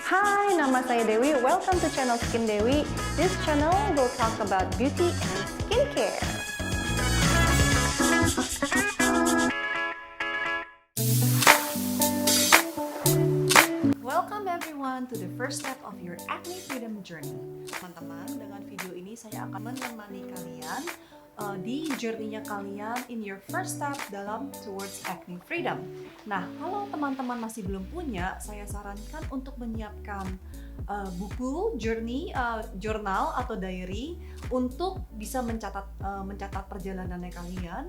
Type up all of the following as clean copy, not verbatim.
Hai, nama saya Dewi. Welcome to channel Skin Dewi. This channel will talk about beauty and skincare. Welcome everyone to the first step of your acne freedom journey. Teman-teman, dengan video ini saya akan menemani kalian di journey-nya kalian in your first step dalam towards acne freedom. Nah, kalau teman-teman masih belum punya, saya sarankan untuk menyiapkan buku jurnal atau diary untuk bisa mencatat perjalanannya kalian.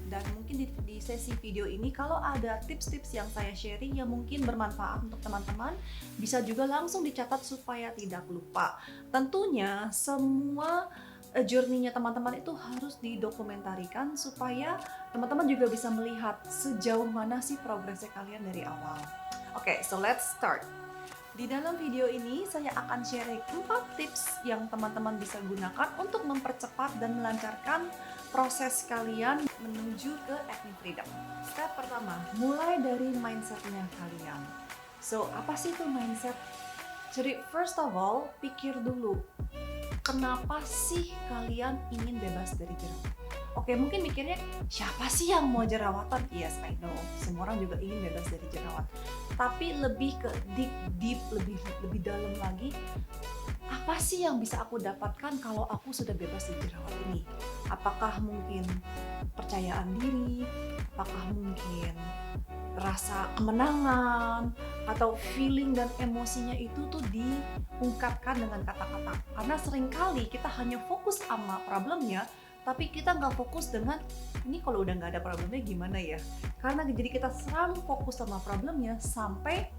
Dan mungkin di sesi video ini kalau ada tips-tips yang saya sharing yang mungkin bermanfaat untuk teman-teman, bisa juga langsung dicatat supaya tidak lupa. Tentunya semua journey-nya teman-teman itu harus didokumentarikan supaya teman-teman juga bisa melihat sejauh mana sih progresnya kalian dari awal. Oke, so let's start. Di dalam video ini saya akan sharing 4 tips yang teman-teman bisa gunakan untuk mempercepat dan melancarkan proses kalian menuju ke acne freedom. Step pertama, mulai dari mindset-nya kalian. So, apa sih itu mindset? Jadi, first of all, pikir dulu, kenapa sih kalian ingin bebas dari jerawat? Oke, mungkin mikirnya, siapa sih yang mau jerawatan? Yes, I know, semua orang juga ingin bebas dari jerawat. Tapi lebih ke deep, lebih dalam lagi, apa sih yang bisa aku dapatkan kalau aku sudah bebas dari jerawat ini? Apakah mungkin percayaan diri? Apakah mungkin rasa kemenangan? Atau feeling dan emosinya itu tuh diungkapkan dengan kata-kata? Karena seringkali kita hanya fokus sama problemnya, tapi kita nggak fokus dengan ini kalau udah nggak ada problemnya gimana ya? Karena jadi kita selalu fokus sama problemnya sampai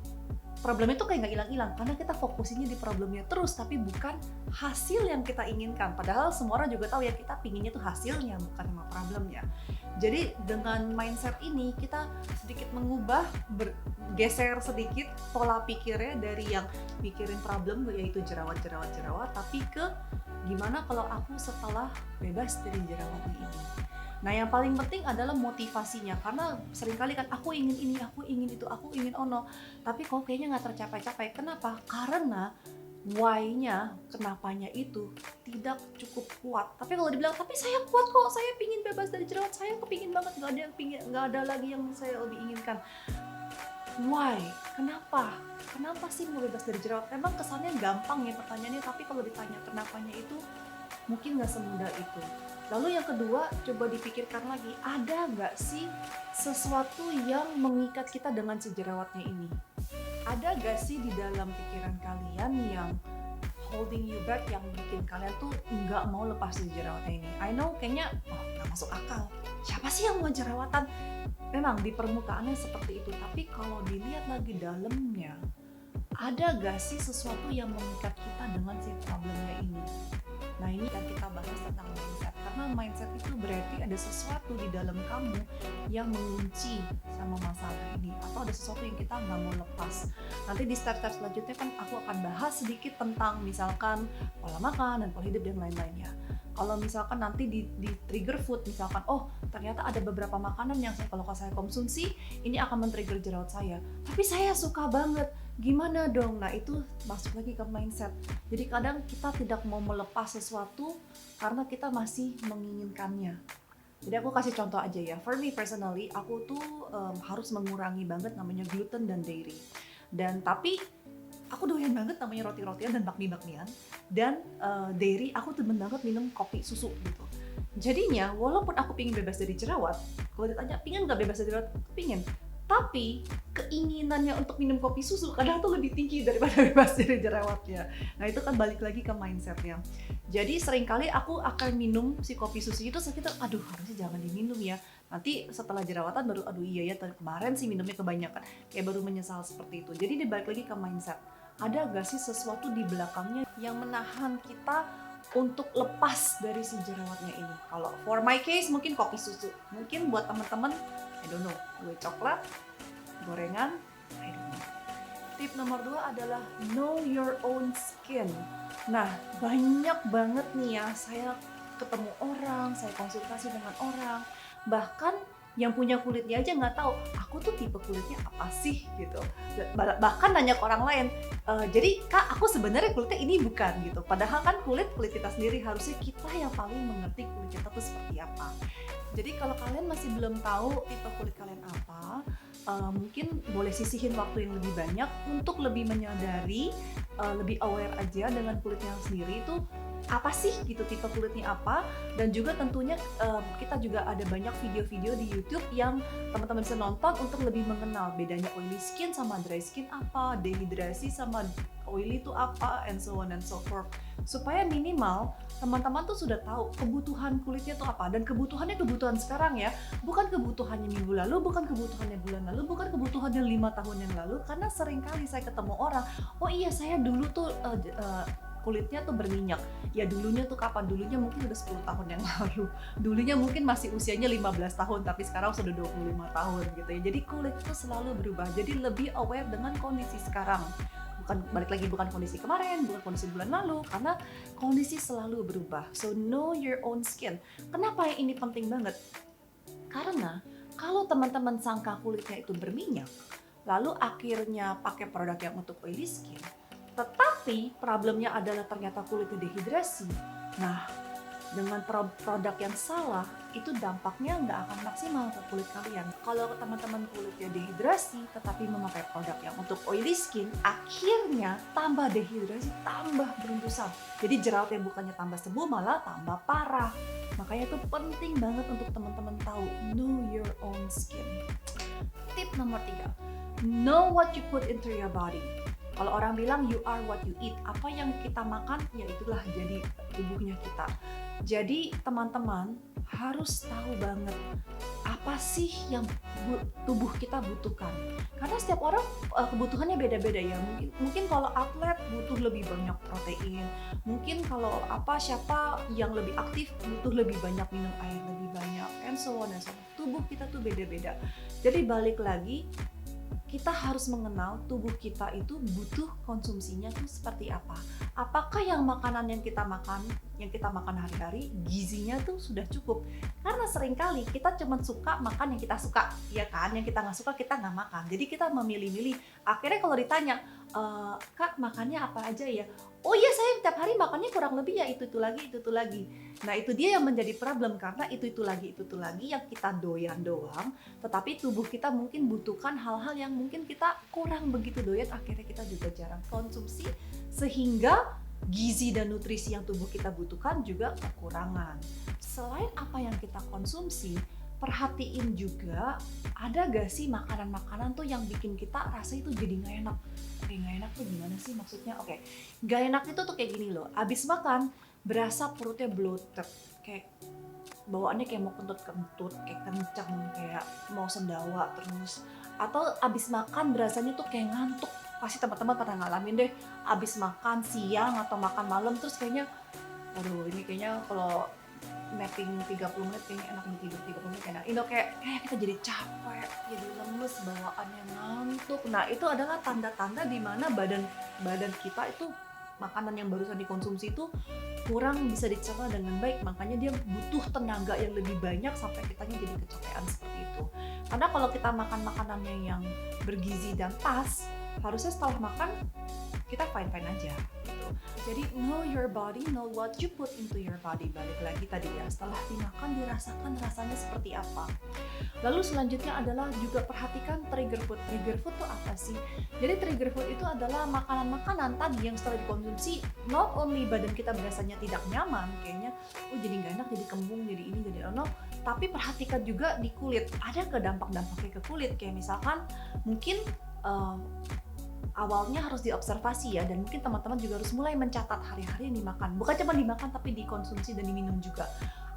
problemnya itu kayak nggak hilang-hilang karena kita fokusinnya di problemnya terus tapi bukan hasil yang kita inginkan. Padahal semua orang juga tahu ya kita pinginnya tuh hasilnya bukan sama problemnya. Jadi dengan mindset ini kita sedikit mengubah, bergeser sedikit pola pikirnya dari yang mikirin problem yaitu jerawat, tapi ke gimana kalau aku setelah bebas dari jerawatnya ini. Nah, yang paling penting adalah motivasinya, karena seringkali kan aku ingin ini, aku ingin itu, aku ingin ono, tapi kok kayaknya nggak tercapai-capai. Kenapa? Karena why-nya, kenapanya itu tidak cukup kuat. Tapi kalau dibilang, tapi saya kuat kok, saya pingin bebas dari jerawat, saya kepingin banget, nggak ada lagi yang saya lebih inginkan. Why? Kenapa? Kenapa sih mau bebas dari jerawat? Emang kesannya gampang ya pertanyaannya, tapi kalau ditanya kenapanya itu mungkin nggak semudah itu. Lalu yang kedua, coba dipikirkan lagi, ada nggak sih sesuatu yang mengikat kita dengan si jerawatnya ini? Ada nggak sih di dalam pikiran kalian yang holding you back, yang bikin kalian tuh nggak mau lepas dari jerawatnya ini? I know kayaknya, nggak masuk akal. Siapa sih yang mau jerawatan? Memang di permukaannya seperti itu, tapi kalau dilihat lagi dalamnya, ada gak sih sesuatu yang mengikat kita dengan si problemnya ini? Nah, ini yang kita bahas tentang mindset, karena mindset itu berarti ada sesuatu di dalam kamu yang mengunci sama masalah ini, atau ada sesuatu yang kita nggak mau lepas. Nanti di step-step selanjutnya kan aku akan bahas sedikit tentang misalkan pola makan dan pola hidup dan lain-lainnya. Kalau misalkan nanti di trigger food, misalkan ternyata ada beberapa makanan yang kalau saya konsumsi ini akan men-trigger jerawat saya, tapi saya suka banget, gimana dong? Nah, itu masuk lagi ke mindset. Jadi kadang kita tidak mau melepas sesuatu karena kita masih menginginkannya. Jadi aku kasih contoh aja ya, for me personally, aku tuh harus mengurangi banget namanya gluten dan dairy. Dan tapi aku doyan banget namanya roti-rotian dan bakmi-bakmian, dan dairy aku demen banget minum kopi susu gitu. Jadinya walaupun aku pingin bebas dari jerawat, kalau ditanya pingin nggak bebas dari jerawat, pingin. Tapi keinginannya untuk minum kopi susu kadang tuh lebih tinggi daripada bebas dari jerawatnya. Nah, itu kan balik lagi ke mindsetnya. Jadi seringkali aku akan minum si kopi susu itu sekitar, aduh harusnya jangan diminum ya. Nanti setelah jerawatan baru, aduh iya ya kemarin sih minumnya kebanyakan. Kayak baru menyesal seperti itu. Jadi dibalik lagi ke mindset. Ada gak sih sesuatu di belakangnya yang menahan kita untuk lepas dari si jerawatnya ini? Kalau for my case mungkin kopi susu. Mungkin buat teman-teman, I don't know, kue coklat, gorengan, I don't know. Tip nomor 2 adalah know your own skin. Nah, banyak banget nih ya, saya ketemu orang, saya konsultasi dengan orang, bahkan yang punya kulitnya aja nggak tahu aku tuh tipe kulitnya apa sih gitu. Bahkan nanya ke orang lain, jadi kak aku sebenarnya kulitnya ini bukan gitu, padahal kan kulit kita sendiri, harusnya kita yang paling mengerti kulit kita tuh seperti apa. Jadi kalau kalian masih belum tahu tipe kulit kalian apa, mungkin boleh sisihin waktu yang lebih banyak untuk lebih menyadari, lebih aware aja dengan kulitnya sendiri itu apa sih gitu, tipe kulitnya apa. Dan juga tentunya kita juga ada banyak video-video di YouTube yang teman-teman bisa nonton untuk lebih mengenal bedanya oily skin sama dry skin apa, dehidrasi sama oily itu apa, and so on and so forth. Supaya minimal teman-teman tuh sudah tahu kebutuhan kulitnya tuh apa, dan kebutuhannya kebutuhan sekarang ya, bukan kebutuhannya minggu lalu, bukan kebutuhannya bulan lalu, bukan kebutuhannya 5 tahun yang lalu. Karena sering kali saya ketemu orang, oh iya saya dulu tuh kulitnya tuh berminyak. Ya dulunya tuh kapan? Dulunya mungkin udah 10 tahun yang lalu. Dulunya mungkin masih usianya 15 tahun, tapi sekarang sudah 25 tahun gitu ya. Jadi kulit itu selalu berubah. Jadi lebih aware dengan kondisi sekarang. Balik lagi, bukan kondisi kemarin, bukan kondisi bulan lalu, karena kondisi selalu berubah. So know your own skin. Kenapa yang ini penting banget? Karena kalau teman-teman sangka kulitnya itu berminyak, lalu akhirnya pakai produk yang untuk oily skin, tetapi problemnya adalah ternyata kulitnya dehidrasi. Nah, dengan produk yang salah, itu dampaknya nggak akan maksimal ke kulit kalian. Kalau teman-teman kulitnya dehidrasi, tetapi memakai produk yang untuk oily skin, akhirnya tambah dehidrasi, tambah beruntusan. Jadi jerawatnya bukannya tambah sembuh, malah tambah parah. Makanya itu penting banget untuk teman-teman tahu, know your own skin. Tip nomor 3, know what you put into your body. Kalau orang bilang you are what you eat, apa yang kita makan, ya itulah jadi tubuhnya kita. Jadi teman-teman harus tahu banget apa sih yang tubuh kita butuhkan. Karena setiap orang kebutuhannya beda-beda ya. Mungkin kalau atlet butuh lebih banyak protein. Mungkin kalau siapa yang lebih aktif butuh lebih banyak minum air lebih banyak, and so on and so on. Tubuh kita tuh beda-beda. Jadi balik lagi, kita harus mengenal tubuh kita itu butuh konsumsinya tuh seperti apa. Apakah yang makanan yang kita makan hari-hari, gizinya tuh sudah cukup. Karena seringkali kita cuma suka makan yang kita suka, ya kan? Yang kita nggak suka kita nggak makan. Jadi kita memilih-milih. Akhirnya kalau ditanya, Kak makannya apa aja ya? Oh iya, saya tiap hari makannya kurang lebih ya itu lagi. Nah itu dia yang menjadi problem, karena itu lagi yang kita doyan doang, tetapi tubuh kita mungkin butuhkan hal-hal yang mungkin kita kurang begitu doyan, akhirnya kita juga jarang konsumsi, sehingga gizi dan nutrisi yang tubuh kita butuhkan juga kekurangan. Selain apa yang kita konsumsi, perhatiin juga ada gak sih makanan-makanan tuh yang bikin kita rasa itu jadi gak enak. Oke, gak enak tuh gimana sih maksudnya? Oke, gak enak itu tuh kayak gini loh, abis makan berasa perutnya bloated, kayak bawaannya kayak mau kentut-kentut, kayak kencang, kayak mau sendawa terus. Atau abis makan berasanya tuh kayak ngantuk. Pasti teman-teman pernah ngalamin deh, abis makan siang atau makan malam terus kayaknya, aduh ini kayaknya kalau napping 30 menit kayaknya enak, nih tidur 30 menit enak. Itu kayak kita jadi capek, jadi lemes, bawaannya ngantuk. Nah itu adalah tanda-tanda di mana badan kita itu, makanan yang barusan dikonsumsi itu kurang bisa dicerna dengan baik, makanya dia butuh tenaga yang lebih banyak sampai kitanya jadi kecapean seperti itu. Karena kalau kita makan makanannya yang bergizi dan pas, harusnya setelah makan kita fine-fine aja gitu. Jadi know your body, know what you put into your body. Balik lagi tadi ya, setelah dimakan dirasakan rasanya seperti apa. Lalu selanjutnya adalah juga perhatikan trigger food. Trigger food itu apa sih? Jadi trigger food itu adalah makanan-makanan tadi yang setelah dikonsumsi, not only badan kita berasanya tidak nyaman, kayaknya jadi nggak enak, jadi kembung, jadi ini, jadi ono, tapi perhatikan juga di kulit. Ada ke dampak-dampaknya ke kulit, kayak misalkan mungkin awalnya harus diobservasi ya, dan mungkin teman-teman juga harus mulai mencatat hari-hari yang dimakan. Bukan cuma dimakan tapi dikonsumsi dan diminum juga.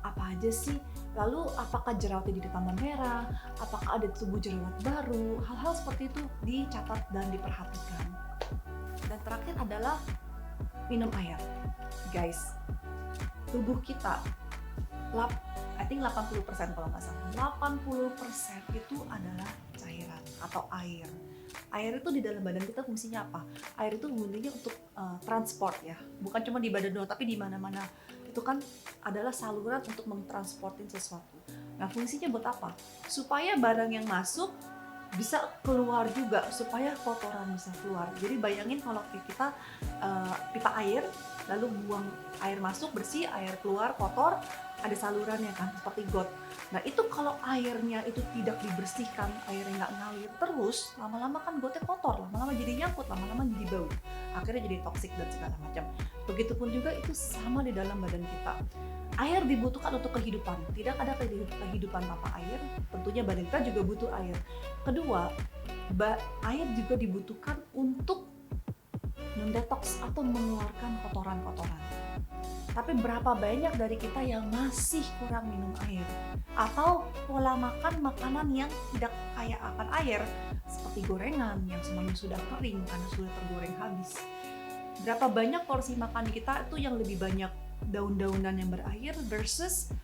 Apa aja sih? Lalu apakah jerawatnya jadi tambah merah? Apakah ada tubuh jerawat baru? Hal-hal seperti itu dicatat dan diperhatikan. Dan terakhir adalah minum air. Guys, tubuh kita, I think 80% kalau nggak salah, 80% itu adalah cairan atau air. Air itu di dalam badan kita fungsinya apa? Air itu fungsinya untuk transport ya, bukan cuma di badan doang, tapi di mana-mana. Itu kan adalah saluran untuk mentransportin sesuatu. Nah, fungsinya buat apa? Supaya barang yang masuk bisa keluar juga, supaya kotoran bisa keluar. Jadi bayangin kalau kita pipa air, lalu buang air masuk bersih, air keluar kotor, ada salurannya kan, seperti got. Nah itu kalau airnya itu tidak dibersihkan, airnya nggak ngalir terus, lama-lama kan gotnya kotor, lama-lama jadi nyangkut, lama-lama jadi bau, akhirnya jadi toksik dan segala macam. Begitupun juga itu sama di dalam badan kita. Air dibutuhkan untuk kehidupan, tidak ada kehidupan tanpa air, tentunya badan kita juga butuh air. Kedua, air juga dibutuhkan untuk mendetoks atau mengeluarkan kotoran-kotoran. Tapi berapa banyak dari kita yang masih kurang minum air? Atau pola makan makanan yang tidak kaya akan air, seperti gorengan yang semuanya sudah kering karena sudah tergoreng habis. Berapa banyak porsi makan kita itu yang lebih banyak daun-daunan yang berair versus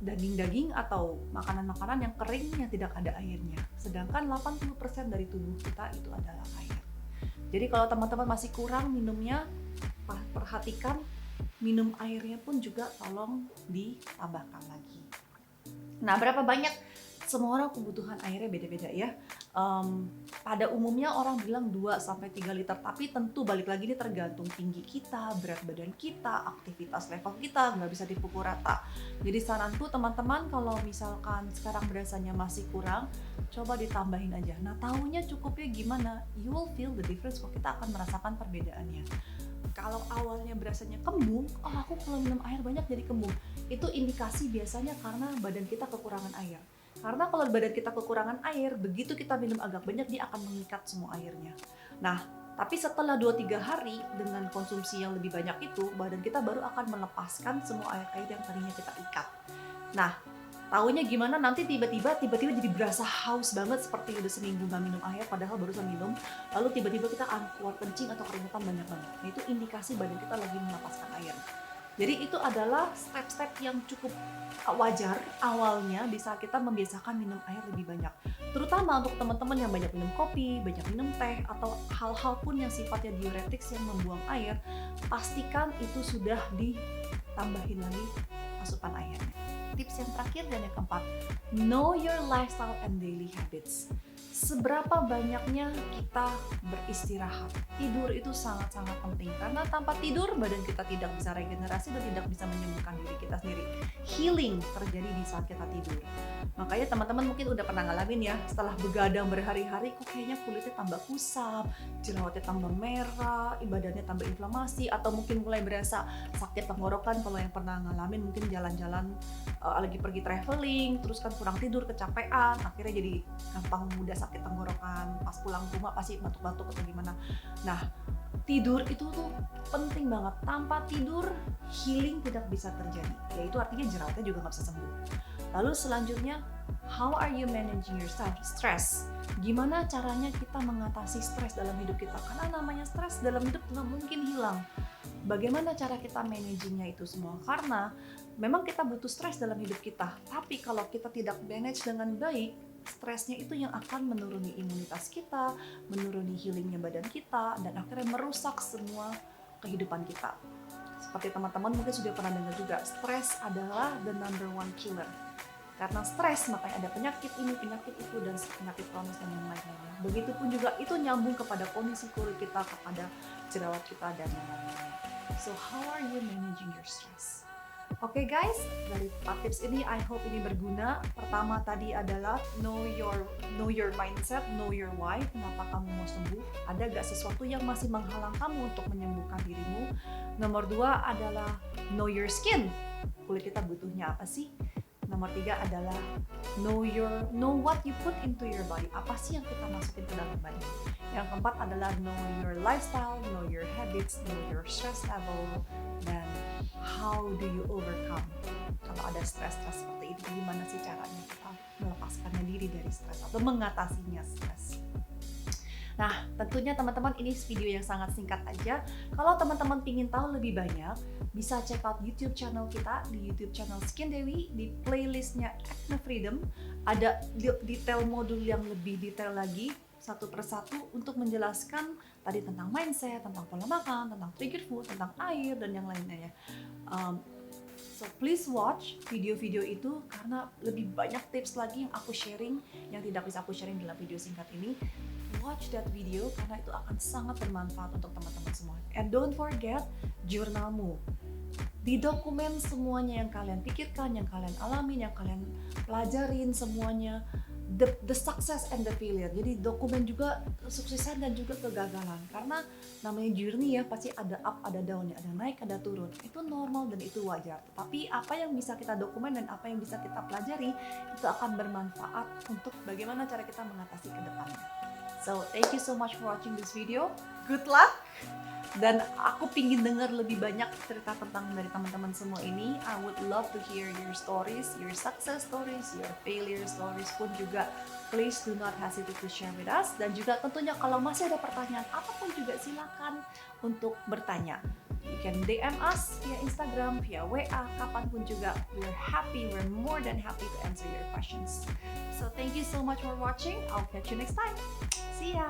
daging-daging atau makanan-makanan yang kering yang tidak ada airnya. Sedangkan 80% dari tubuh kita itu adalah air. Jadi kalau teman-teman masih kurang minumnya, perhatikan minum airnya pun juga tolong ditambahkan lagi. Nah, berapa banyak? Semua orang kebutuhan airnya beda-beda ya. Pada umumnya orang bilang 2-3 liter, tapi tentu balik lagi ini tergantung tinggi kita, berat badan kita, aktivitas level kita, nggak bisa dipukul rata. Jadi saranku teman-teman, kalau misalkan sekarang berasanya masih kurang, coba ditambahin aja. Nah, tahunya cukupnya gimana? You will feel the difference kok, kita akan merasakan perbedaannya. Kalau awalnya berasanya kembung, aku kalau minum air banyak jadi kembung. Itu indikasi biasanya karena badan kita kekurangan air. Karena kalau badan kita kekurangan air, begitu kita minum agak banyak, dia akan mengikat semua airnya. Nah, tapi setelah 2-3 hari dengan konsumsi yang lebih banyak itu, badan kita baru akan melepaskan semua air-air yang tadinya kita ikat. Nah, taunya gimana? Nanti tiba-tiba jadi berasa haus banget, seperti udah seminggu nggak minum air padahal barusan minum, lalu tiba-tiba kita akan keluar kencing atau keringetan banyak banget. Nah, itu indikasi badan kita lagi melepaskan air. Jadi itu adalah step-step yang cukup wajar awalnya di saat kita membiasakan minum air lebih banyak. Terutama untuk teman-teman yang banyak minum kopi, banyak minum teh, atau hal-hal pun yang sifatnya diuretics yang membuang air, pastikan itu sudah ditambahin lagi asupan airnya. Tips yang terakhir dan yang keempat, know your lifestyle and daily habits. Seberapa banyaknya kita beristirahat. Tidur itu sangat-sangat penting, karena tanpa tidur badan kita tidak bisa regenerasi dan tidak bisa menyembuhkan diri kita sendiri. Healing terjadi di saat kita tidur. Makanya teman-teman mungkin udah pernah ngalamin ya, setelah begadang berhari-hari kok kayaknya kulitnya tambah kusam, jerawatnya tambah merah, badannya tambah inflamasi, atau mungkin mulai berasa sakit tenggorokan. Kalau yang pernah ngalamin mungkin jalan-jalan lagi pergi traveling, terus kan kurang tidur, kecapean, akhirnya jadi gampang mudah sakit tenggorokan, pas pulang ke rumah pasti batuk-batuk atau gimana. Nah, tidur itu tuh penting banget. Tanpa tidur, healing tidak bisa terjadi. Yaitu artinya jerawatnya juga nggak bisa sembuh. Lalu selanjutnya, how are you managing yourself? Stress. Gimana caranya kita mengatasi stres dalam hidup kita? Karena namanya stres dalam hidup nggak mungkin hilang. Bagaimana cara kita managingnya itu semua? Karena memang kita butuh stres dalam hidup kita. Tapi kalau kita tidak manage dengan baik, stresnya itu yang akan menuruni imunitas kita, menuruni healingnya badan kita, dan akhirnya merusak semua kehidupan kita. Seperti teman-teman mungkin sudah pernah dengar juga, stres adalah the number one killer. Karena stres makanya ada penyakit ini, penyakit itu, dan penyakit kronis dan yang lain-lainnya. Begitupun juga itu nyambung kepada kondisi kulit kita, kepada jerawat kita, dan yang lain-lainnya. So how are you managing your stress? Oke guys, dari 4 tips ini I hope ini berguna. Pertama tadi adalah know your mindset, know your why. Kenapa kamu mau sembuh? Ada gak sesuatu yang masih menghalang kamu untuk menyembuhkan dirimu? Nomor 2 adalah know your skin. Kulit kita butuhnya apa sih? Nomor 3 adalah know what you put into your body. Apa sih yang kita masukin ke dalam badan? Yang keempat adalah know your lifestyle, know your habits, know your stress level, dan how do you overcome kalau ada stres-stres seperti ini. Gimana sih caranya kita melepaskannya diri dari stres atau mengatasinya stres. Nah, tentunya teman-teman ini video yang sangat singkat aja. Kalau teman-teman ingin tahu lebih banyak, bisa check out YouTube channel kita di YouTube channel Skin Dewi. Di playlistnya Acne Freedom ada detail modul yang lebih detail lagi satu persatu untuk menjelaskan tadi tentang mindset, tentang pola makan, tentang trigger food, tentang air, dan yang lainnya ya. So please watch video-video itu karena lebih banyak tips lagi yang aku sharing yang tidak bisa aku sharing dalam video singkat ini. Watch that video karena itu akan sangat bermanfaat untuk teman-teman semua. And don't forget jurnalmu. Didokumen semuanya yang kalian pikirkan, yang kalian alamin, yang kalian pelajarin semuanya. The success and the failure. Jadi dokumen juga kesuksesan dan juga kegagalan. Karena namanya journey ya, pasti ada up, ada down, ada naik, ada turun. Itu normal dan itu wajar. Tapi apa yang bisa kita dokumen dan apa yang bisa kita pelajari itu akan bermanfaat untuk bagaimana cara kita mengatasi ke depannya. So, thank you so much for watching this video. Good luck! Dan aku pingin dengar lebih banyak cerita tentang dari teman-teman semua ini. I would love to hear your stories, your success stories, your failure stories pun juga. Please do not hesitate to share with us. Dan juga tentunya kalau masih ada pertanyaan apapun juga silakan untuk bertanya. You can DM us via Instagram, via WA, kapanpun juga. We're more than happy to answer your questions. So thank you so much for watching. I'll catch you next time. See ya!